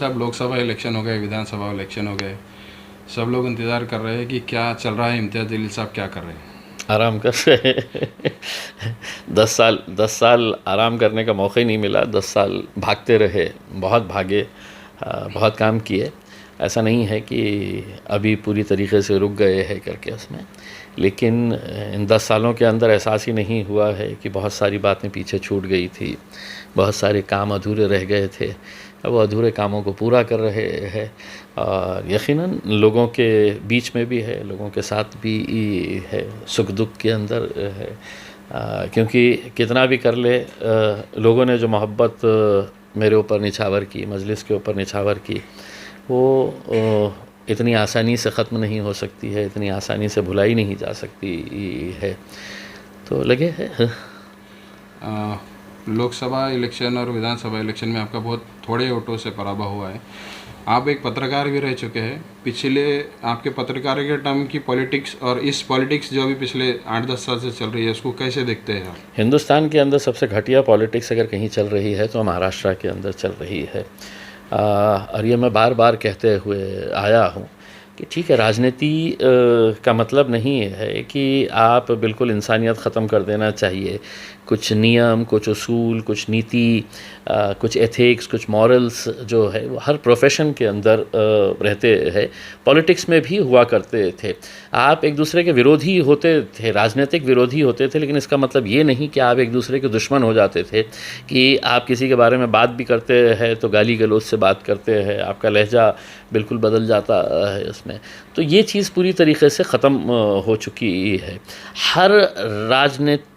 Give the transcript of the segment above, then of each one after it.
साहब, लोकसभा इलेक्शन हो गए, विधानसभा इलेक्शन हो गए, सब लोग इंतज़ार कर रहे हैं कि क्या चल रहा है, इम्तियाज़ जलील साहब क्या कर रहे हैं। आराम कर रहे हैं। 10 साल आराम करने का मौका ही नहीं मिला। 10 साल भागते रहे, बहुत भागे, बहुत काम किए। ऐसा नहीं है कि अभी पूरी तरीके से रुक गए हैं करके उसमें, लेकिन इन 10 सालों के अंदर एहसास ही नहीं हुआ है कि बहुत सारी बातें पीछे छूट गई थी, बहुत सारे काम अधूरे रह गए थे। अब वो अधूरे कामों को पूरा कर रहे हैं और यकीनन लोगों के बीच में भी है, लोगों के साथ भी है, सुख दुख के अंदर है। क्योंकि कितना भी कर ले, लोगों ने जो मोहब्बत मेरे ऊपर निछावर की, मजलिस के ऊपर निछावर की, वो इतनी आसानी से ख़त्म नहीं हो सकती है, इतनी आसानी से भुलाई नहीं जा सकती है। तो लगे है। लोकसभा इलेक्शन और विधानसभा इलेक्शन में आपका बहुत थोड़े वोटों से पराभव हुआ है। आप एक पत्रकार भी रह चुके हैं। पिछले आपके पत्रकार के टर्म की पॉलिटिक्स और इस पॉलिटिक्स जो अभी पिछले 8-10 साल से चल रही है, उसको कैसे देखते हैं आप? हिंदुस्तान के अंदर सबसे घटिया पॉलिटिक्स अगर कहीं चल रही है तो महाराष्ट्र के अंदर चल रही है। और ये मैं बार बार कहते हुए आया हूँ कि ठीक है, राजनीति का मतलब नहीं है कि आप बिल्कुल इंसानियत ख़त्म कर देना चाहिए। कुछ नियम, कुछ उसूल, कुछ नीति, कुछ एथिक्स, कुछ मॉरल्स जो है वो हर प्रोफेशन के अंदर रहते हैं, पॉलिटिक्स में भी हुआ करते थे। आप एक दूसरे के विरोधी होते थे, राजनीतिक विरोधी होते थे, लेकिन इसका मतलब ये नहीं कि आप एक दूसरे के दुश्मन हो जाते थे। कि आप किसी के बारे में बात भी करते हैं तो गाली गलौज से बात करते हैं, आपका लहजा बिल्कुल बदल जाता है उसमें। तो ये चीज़ पूरी तरीके से ख़त्म हो चुकी है। हर राजनीति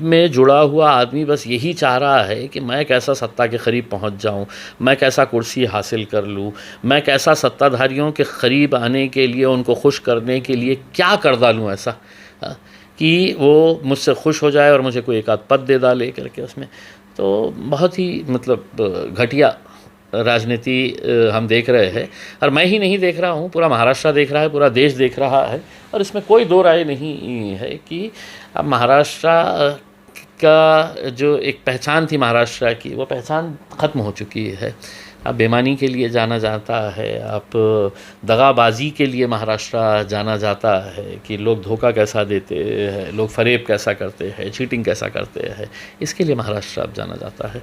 में जुड़ा हुआ आदमी बस यही चाह रहा है कि मैं कैसा सत्ता के करीब पहुंच जाऊं, मैं कैसा कुर्सी हासिल कर लूं, मैं कैसा सत्ताधारियों के करीब आने के लिए, उनको खुश करने के लिए क्या कर डालूं ऐसा कि वो मुझसे खुश हो जाए और मुझे कोई एक आध पद दे डाले करके उसमें। तो बहुत ही मतलब घटिया राजनीति हम देख रहे हैं। और मैं ही नहीं देख रहा हूँ, पूरा महाराष्ट्र देख रहा है, पूरा देश देख रहा है। और इसमें कोई दो राय नहीं है कि अब महाराष्ट्र का जो एक पहचान थी महाराष्ट्र की, वो पहचान ख़त्म हो चुकी है। अब बेईमानी के लिए जाना जाता है, आप दगाबाजी के लिए महाराष्ट्र जाना जाता है कि लोग धोखा कैसा देते हैं, लोग फरेब कैसा करते हैं, चीटिंग कैसा करते हैं, इसके लिए महाराष्ट्र अब जाना जाता है।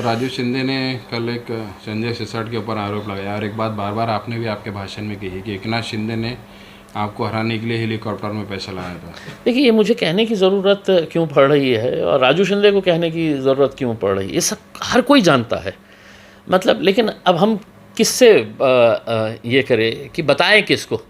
राजू शिंदे ने कल एक संजय सिसोदिया के ऊपर आरोप लगाया, और एक बात बार बार आपने भी आपके भाषण में कही कि एकनाथ शिंदे ने आपको हराने के लिए हेलीकॉप्टर में पैसा लगाया था। देखिए, ये मुझे कहने की ज़रूरत क्यों पड़ रही है और राजू शिंदे को कहने की ज़रूरत क्यों पड़ रही है, ये सब हर कोई जानता है। मतलब लेकिन अब हम किससे ये करें कि बताएं किसको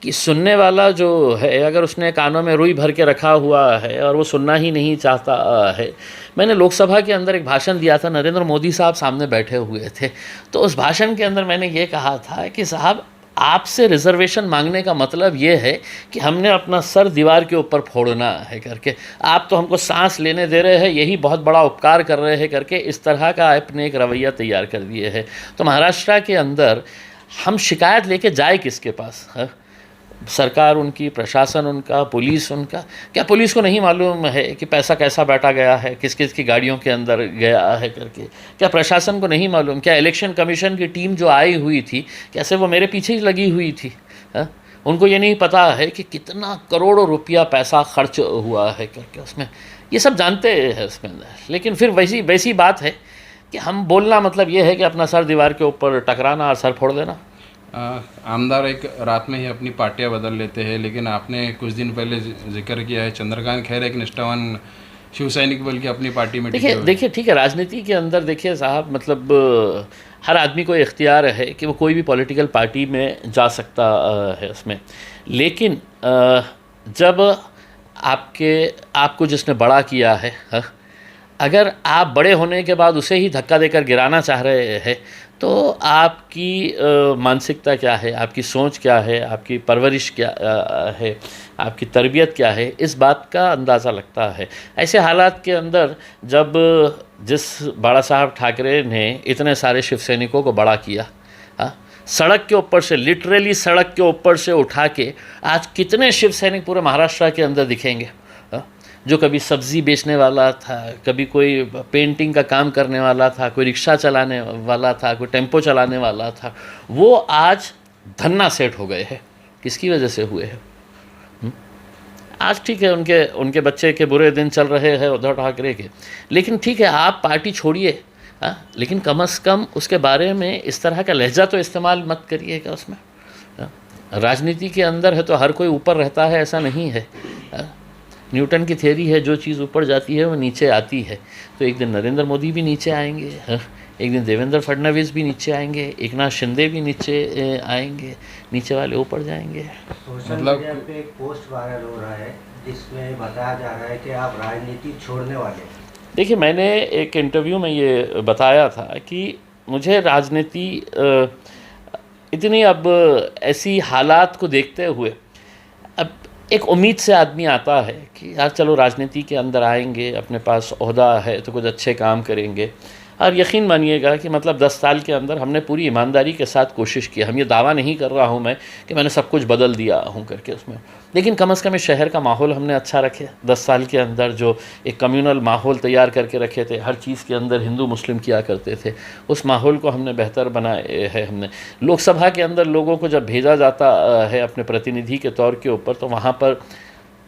कि सुनने वाला जो है, अगर उसने कानों में रुई भर के रखा हुआ है और वो सुनना ही नहीं चाहता है। मैंने लोकसभा के अंदर एक भाषण दिया था, नरेंद्र मोदी साहब सामने बैठे हुए थे, तो उस भाषण के अंदर मैंने ये कहा था कि साहब, आपसे रिजर्वेशन मांगने का मतलब ये है कि हमने अपना सर दीवार के ऊपर फोड़ना है करके, आप तो हमको सांस लेने दे रहे हैं, यही बहुत बड़ा उपकार कर रहे हैं करके, इस तरह का आपने एक रवैया तैयार कर दिए है। तो महाराष्ट्र के अंदर हम शिकायत लेके जाए किसके पास है? सरकार उनकी, प्रशासन उनका, पुलिस उनका। क्या पुलिस को नहीं मालूम है कि पैसा कैसा बांटा गया है, किस किस की गाड़ियों के अंदर गया है करके? क्या प्रशासन को नहीं मालूम? क्या इलेक्शन कमीशन की टीम जो आई हुई थी, कैसे वो मेरे पीछे ही लगी हुई थी? उनको ये नहीं पता है कि कितना करोड़ों रुपया पैसा खर्च हुआ है करके उसमें? ये सब जानते हैं उसमें, लेकिन फिर वैसी वैसी बात है कि हम बोलना मतलब ये है कि अपना सर दीवार के ऊपर टकराना और सर फोड़ देना। आमदार एक रात में ही अपनी पार्टियां बदल लेते हैं, लेकिन आपने कुछ दिन पहले जिक्र किया है चंद्रकांत खैर एक निष्ठावान शिव सैनिक बल की अपनी पार्टी में देखिए ठीक है, राजनीति के अंदर देखिए साहब, मतलब हर आदमी को इख्तियार है कि वो कोई भी पॉलिटिकल पार्टी में जा सकता है उसमें। लेकिन जब आपको जिसने बड़ा किया है, अगर आप बड़े होने के बाद उसे ही धक्का देकर गिराना चाह रहे हैं, तो आपकी मानसिकता क्या है, आपकी सोच क्या है, आपकी परवरिश क्या है, आपकी तरबियत क्या है, इस बात का अंदाज़ा लगता है। ऐसे हालात के अंदर जब जिस बाला साहब ठाकरे ने इतने सारे शिव सैनिकों को बड़ा किया, सड़क के ऊपर से, लिटरली सड़क के ऊपर से उठा के आज कितने शिव सैनिक पूरे महाराष्ट्र के अंदर दिखेंगे? जो कभी सब्ज़ी बेचने वाला था, कभी कोई पेंटिंग का काम करने वाला था, कोई रिक्शा चलाने वाला था, कोई टेम्पो चलाने वाला था, वो आज धन्ना सेठ हो गए हैं। किसकी वजह से हुए हैं? आज ठीक है, उनके उनके बच्चे के बुरे दिन चल रहे हैं उद्धव ठाकरे के, लेकिन ठीक है, आप पार्टी छोड़िए, लेकिन कम से कम उसके बारे में इस तरह का लहजा तो इस्तेमाल मत करिएगा उसमें। राजनीति के अंदर है तो हर कोई ऊपर रहता है, ऐसा नहीं है। न्यूटन की थ्योरी है, जो चीज़ ऊपर जाती है वो नीचे आती है। तो एक दिन नरेंद्र मोदी भी नीचे आएंगे, एक दिन देवेंद्र फडणवीस भी नीचे आएंगे, एकनाथ शिंदे भी नीचे आएंगे, नीचे वाले ऊपर जाएंगे। सोशल मीडिया पे एक पोस्ट वायरल हो रहा है जिसमें बताया जा रहा है कि आप राजनीति छोड़ने वाले हैं। देखिए, मैंने एक इंटरव्यू में ये बताया था कि मुझे राजनीति इतनी अब ऐसी हालात को देखते हुए अब एक उम्मीद से आदमी आता है कि यार चलो राजनीति के अंदर आएंगे, अपने पास ओहदा है तो कुछ अच्छे काम करेंगे। और यकीन मानिएगा कि मतलब 10 साल के अंदर हमने पूरी ईमानदारी के साथ कोशिश की। हम ये दावा नहीं कर रहा हूँ मैं कि मैंने सब कुछ बदल दिया हूँ करके उसमें, लेकिन कम से कम इस शहर का माहौल हमने अच्छा रखे। 10 साल के अंदर जो एक कम्युनल माहौल तैयार करके रखे थे, हर चीज़ के अंदर हिंदू मुस्लिम किया करते थे, उस माहौल को हमने बेहतर बनाए है। हमने लोकसभा के अंदर लोगों को जब भेजा जाता है अपने प्रतिनिधि के तौर के ऊपर, तो वहाँ पर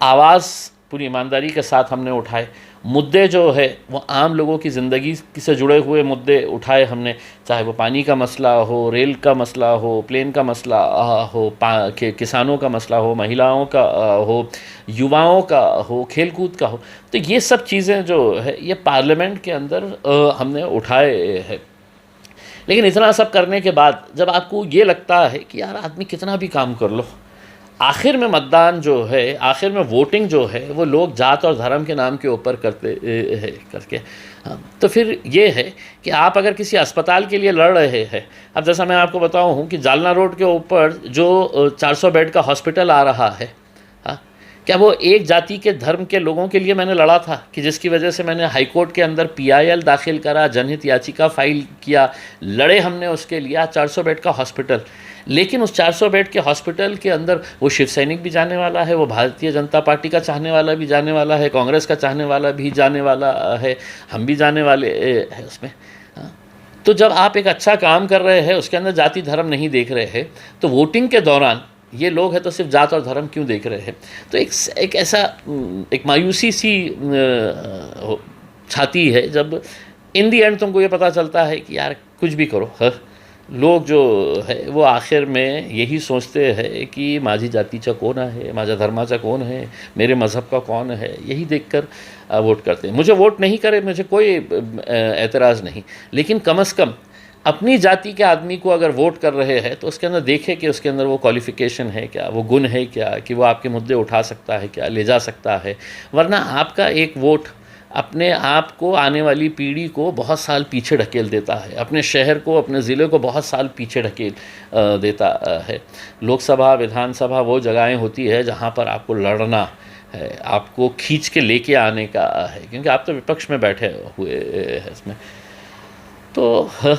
आवाज़ पूरी ईमानदारी के साथ हमने उठाए। मुद्दे जो है वो आम लोगों की ज़िंदगी से जुड़े हुए मुद्दे उठाए हमने, चाहे वो पानी का मसला हो, रेल का मसला हो, प्लेन का मसला हो, किसानों का मसला हो, महिलाओं का हो, युवाओं का हो, खेलकूद का हो। तो ये सब चीज़ें जो है ये पार्लियामेंट के अंदर हमने उठाए हैं। लेकिन इतना सब करने के बाद जब आपको ये लगता है कि यार आदमी कितना भी काम कर लो, आखिर में मतदान जो है, आखिर में वोटिंग जो है वो लोग जात और धर्म के नाम के ऊपर करते हैं करके। तो फिर ये है कि आप अगर किसी अस्पताल के लिए लड़ रहे हैं, अब जैसा मैं आपको बताऊं हूँ कि जालना रोड के ऊपर जो 400 बेड का हॉस्पिटल आ रहा है, क्या वो एक जाति के धर्म के लोगों के लिए मैंने लड़ा था कि जिसकी वजह से मैंने हाई कोर्ट के अंदर PIL दाखिल करा, जनहित याचिका फाइल किया, लड़े हमने उसके लिए 400 बेड का हॉस्पिटल। लेकिन उस 400 बेड के हॉस्पिटल के अंदर वो शिव सैनिक भी जाने वाला है, वो भारतीय जनता पार्टी का चाहने वाला भी जाने वाला है, कांग्रेस का चाहने वाला भी जाने वाला है, हम भी जाने वाले हैं उसमें। तो जब आप एक अच्छा काम कर रहे हैं, उसके अंदर जाति धर्म नहीं देख रहे हैं, तो वोटिंग के दौरान ये लोग हैं तो सिर्फ जात और धर्म क्यों देख रहे हैं? तो एक ऐसा एक मायूसी सी छाती है जब इन दी एंड तुमको ये पता चलता है कि यार कुछ भी करो, लोग जो है वो आखिर में यही सोचते हैं कि माझी जातीचा कौन है, माझ्या धर्माचा कौन है, मेरे मज़हब का कौन है, यही देखकर वोट करते हैं। मुझे वोट नहीं करे, मुझे कोई एतराज़ नहीं, लेकिन कम से कम अपनी जाति के आदमी को अगर वोट कर रहे हैं तो उसके अंदर देखें कि उसके अंदर वो क्वालिफ़िकेशन है क्या, वो गुण है क्या, कि वो आपके मुद्दे उठा सकता है क्या, ले जा सकता है। वरना आपका एक वोट अपने आप को, आने वाली पीढ़ी को बहुत साल पीछे ढकेल देता है, अपने शहर को, अपने ज़िले को बहुत साल पीछे ढकेल देता है। लोकसभा, विधानसभा वो जगहें होती है जहाँ पर आपको लड़ना है, आपको खींच के लेके आने का है, क्योंकि आप तो विपक्ष में बैठे हुए हैं इसमें। तो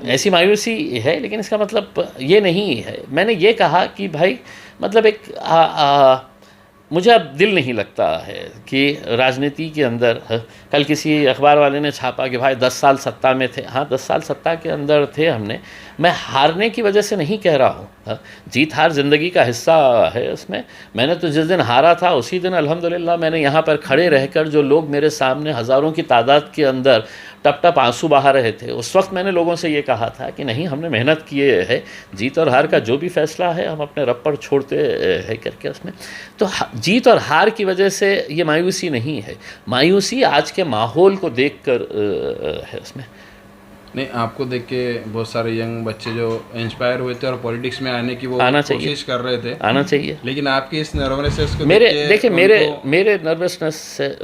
ऐसी मायूसी है, लेकिन इसका मतलब ये नहीं है। मैंने ये कहा कि भाई मतलब एक मुझे अब दिल नहीं लगता है कि राजनीति के अंदर, कल किसी अखबार वाले ने छापा कि भाई 10 साल सत्ता में थे। हाँ, 10 साल सत्ता के अंदर थे हमने। मैं हारने की वजह से नहीं कह रहा हूँ, जीत हार ज़िंदगी का हिस्सा है उसमें। मैंने तो जिस दिन हारा था उसी दिन अल्हम्दुलिल्लाह मैंने यहाँ पर खड़े रहकर, जो लोग मेरे सामने हज़ारों की तादाद के अंदर टप टप आंसू बहा रहे थे, उस वक्त मैंने लोगों से ये कहा था कि नहीं, हमने मेहनत किए है, जीत और हार का जो भी फैसला है हम अपने रब पर छोड़ते हैं करके उसमें। तो जीत और हार की वजह से ये मायूसी नहीं है, मायूसी आज के माहौल को देखकर है उसमें। नहीं, आपको देख के बहुत सारे यंग बच्चे जो इंस्पायर हुए थे और पॉलिटिक्स में आने की वो कोशिश कर रहे थे, आना चाहिए। लेकिन आपकी इस नर्वसनेस को मेरे नर्वसनेस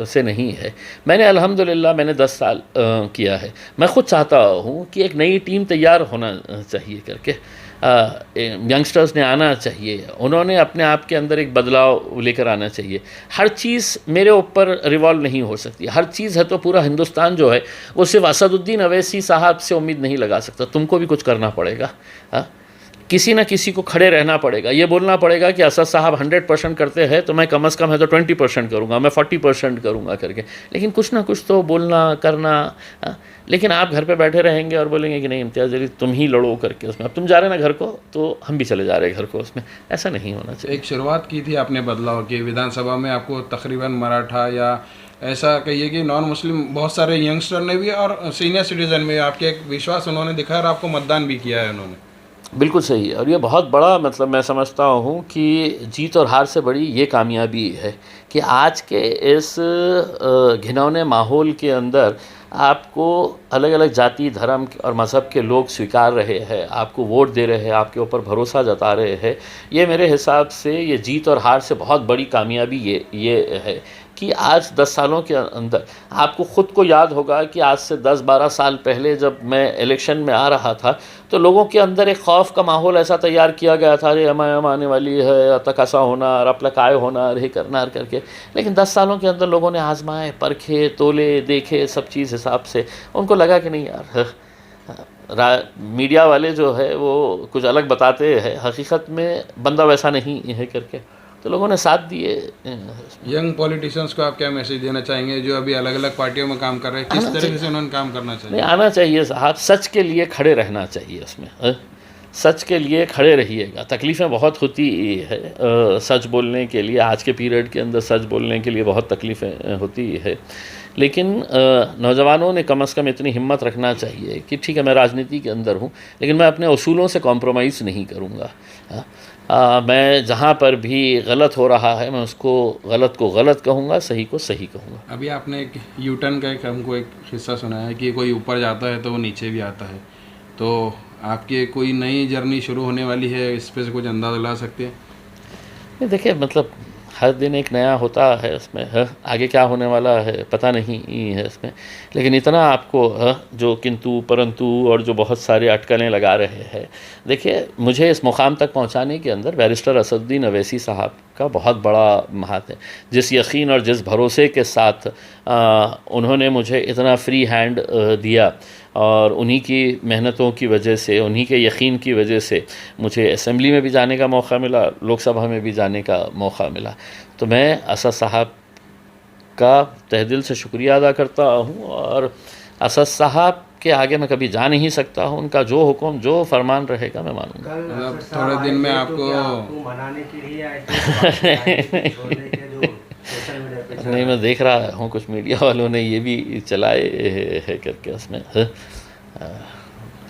से नहीं है। मैंने अल्हम्दुलिल्लाह मैंने 10 साल किया है। मैं खुद चाहता हूँ कि एक नई टीम तैयार होना चाहिए करके, यंगस्टर्स ने आना चाहिए, उन्होंने अपने आप के अंदर एक बदलाव लेकर आना चाहिए। हर चीज़ मेरे ऊपर रिवॉल्व नहीं हो सकती, हर चीज़ है तो पूरा हिंदुस्तान जो है वो सिर्फ असदुद्दीन अवैसी साहब से उम्मीद नहीं लगा सकता, तुमको भी कुछ करना पड़ेगा। किसी न किसी को खड़े रहना पड़ेगा, ये बोलना पड़ेगा कि असद साहब 100% करते हैं तो मैं कम से कम है तो 20% करूँगा, मैं 40% करूँगा करके, लेकिन कुछ ना कुछ तो बोलना करना। लेकिन आप घर पे बैठे रहेंगे और बोलेंगे कि नहीं इम्तियाज़ जलील तुम ही लड़ो करके उसमें, अब तुम जा रहे ना घर को तो हम भी चले जा रहे घर को, उसमें ऐसा नहीं होना चाहिए। एक शुरुआत की थी आपने बदलाव की, विधानसभा में आपको तकरीबन मराठा या ऐसा कहिए कि नॉन मुस्लिम बहुत सारे यंगस्टर ने भी और सीनियर सिटीजन में आपके एक विश्वास उन्होंने दिखाया और आपको मतदान भी किया है उन्होंने। बिल्कुल सही है, और ये बहुत बड़ा मतलब मैं समझता हूँ कि जीत और हार से बड़ी ये कामयाबी है कि आज के इस घिनौने माहौल के अंदर आपको अलग अलग जाति धर्म और मज़हब के लोग स्वीकार रहे हैं, आपको वोट दे रहे हैं, आपके ऊपर भरोसा जता रहे हैं। ये मेरे हिसाब से ये जीत और हार से बहुत बड़ी कामयाबी ये है कि आज 10 सालों के अंदर आपको ख़ुद को याद होगा कि आज से 10-12 साल पहले जब मैं इलेक्शन में आ रहा था तो लोगों के अंदर एक खौफ का माहौल ऐसा तैयार किया गया था, अरे एम आने वाली है, अब तक ऐसा होना और अब काय होना अरे करना करके। लेकिन 10 सालों के अंदर लोगों ने आजमाए, परखे, तोले, देखे सब चीज़ हिसाब से, उनको लगा कि नहीं यार मीडिया वाले जो है वो कुछ अलग बताते हैं, हकीकत में बंदा वैसा नहीं है करके, तो लोगों ने साथ दिए। यंग पॉलिटिशियंस को आप क्या मैसेज देना चाहेंगे जो अभी अलग अलग पार्टियों में काम कर रहे हैं, किस तरीके से उन्होंने काम करना चाहिए? नहीं, आना चाहिए साहब, सच के लिए खड़े रहना चाहिए उसमें, सच के लिए खड़े रहिएगा। तकलीफ़ें बहुत होती है सच बोलने के लिए, आज के पीरियड के अंदर सच बोलने के लिए बहुत तकलीफ़ें होती है, लेकिन नौजवानों ने कम से कम इतनी हिम्मत रखना चाहिए कि ठीक है मैं राजनीति के अंदर हूँ लेकिन मैं अपने उसूलों से कॉम्प्रोमाइज़ नहीं करूँगा। मैं जहाँ पर भी गलत हो रहा है मैं उसको गलत को गलत कहूँगा, सही को सही कहूँगा। अभी आपने एक यूटर्न का हमको एक हिस्सा सुना है कि कोई ऊपर जाता है तो वो नीचे भी आता है, तो आपकी कोई नई जर्नी शुरू होने वाली है, इस पर से कुछ अंदाज़ा ला सकते हैं? देखिए मतलब हर दिन एक नया होता है उसमें, आगे क्या होने वाला है पता नहीं है इसमें, लेकिन इतना आपको जो किंतु परंतु और जो बहुत सारे अटकलें लगा रहे हैं। देखिए मुझे इस मुकाम तक पहुंचाने के अंदर बैरिस्टर असदुद्दीन अवैसी साहब का बहुत बड़ा हाथ है, जिस यकीन और जिस भरोसे के साथ उन्होंने मुझे इतना फ्री हैंड दिया और उन्हीं की मेहनतों की वजह से, उन्हीं के यकीन की वजह से मुझे असेंबली में भी जाने का मौका मिला, लोकसभा में भी जाने का मौका मिला। तो मैं असद साहब का तहे दिल से शुक्रिया अदा करता हूँ और असद साहब के आगे मैं कभी जा नहीं सकता हूँ, उनका जो हुक्म जो फरमान रहेगा मैं मानूंगा। मतलब थोड़े दिन में आपको मनाने के लिए आए थे छोड़ने के जो सोशल मीडिया पे नहीं, मैं देख रहा हूँ कुछ मीडिया वालों ने ये भी चलाए है करके उसमें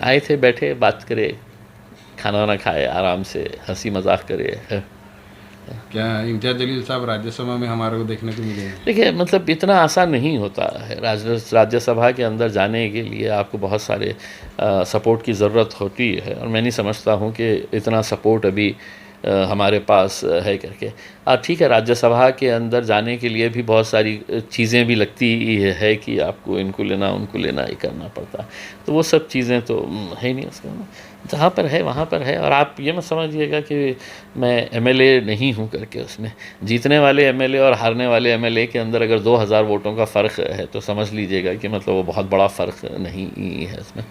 आए थे, बैठे बात करे, खाना वाना खाए, आराम से हंसी मजाक करे। क्या इम्तियाज़ जलील साहब राज्यसभा में हमारे को देखने को मिलेंगे? देखिए मतलब इतना आसान नहीं होता है राज्यसभा के अंदर जाने के लिए, आपको बहुत सारे सपोर्ट की ज़रूरत होती है और मैं नहीं समझता हूँ कि इतना सपोर्ट अभी हमारे पास है करके। ठीक है राज्यसभा के अंदर जाने के लिए भी बहुत सारी चीज़ें भी लगती है कि आपको इनको लेना उनको लेना ही करना पड़ता है, तो वो सब चीज़ें तो है नहीं उसका, जहाँ पर है वहाँ पर है। और आप ये मत समझिएगा कि मैं एमएलए नहीं हूँ करके, उसमें जीतने वाले एमएलए और हारने वाले एमएलए के अंदर अगर 2000 वोटों का फ़र्क है तो समझ लीजिएगा कि मतलब वो बहुत बड़ा फ़र्क नहीं है इसमें।